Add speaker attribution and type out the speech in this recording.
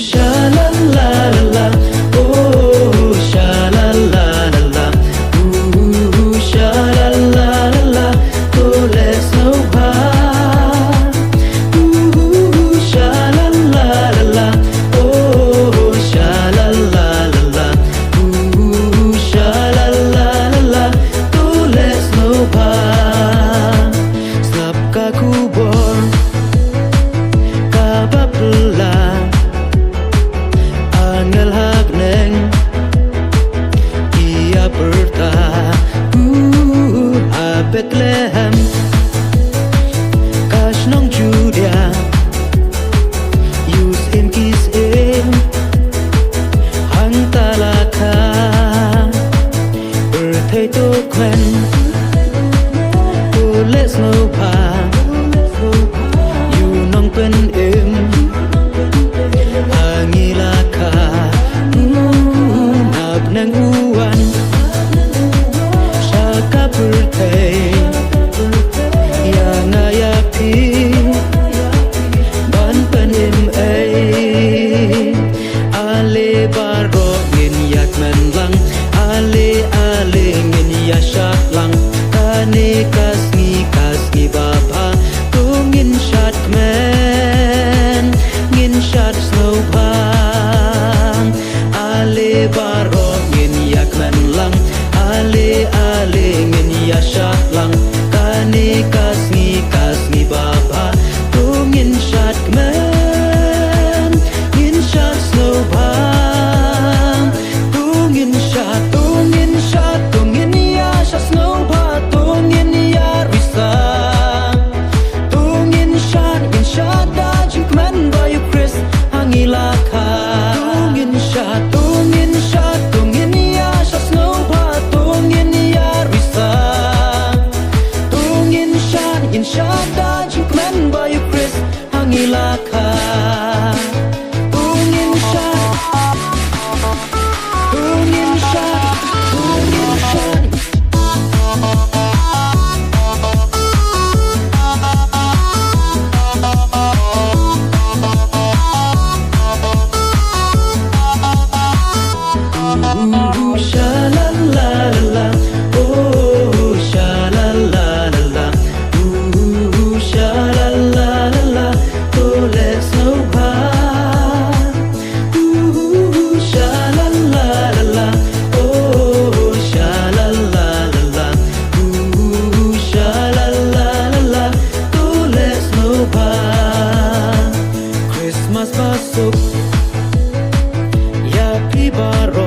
Speaker 1: Sha-la-la-la-la, oh, sha-la-la-la-la, sha-la-la-la-la, oh, let's know how. Sha-la-la-la-la, oh, sha-la-la-la-la, sha-la-la-la-la, oh, let's know how. Snap ka kubor, ka bapla. Ngelhak neng ia bertah a Bethlehem kas nong Judia yus im kis im hang talaka berthai to quen to let's know pa you nong pen im angilaka nang uwan saka bertay yang ayapi ban penim ay ale barok ngin yak men lang ale ngin yashat lang kane kasni baba tungin shat men ngin shat snow bang ale barok lang ale ngin yashat lang kane kasni baba tungin shat men ngin shat snow bang tungin yashat snow ba tungin yarisa tungin shat dajing men bayu Chris hangilaka tungin shat Insyada jukman bayu Chris hangilaka tungin syad sha-la-la-la-la, oh, sha-la-la-la-la, sha-la-la-la-la, oh, let's know how. Sha-la-la-la-la, oh, sha-la-la-la-la, sha-la-la-la-la, oh, let's know how. Christmas pasok, ya pribaro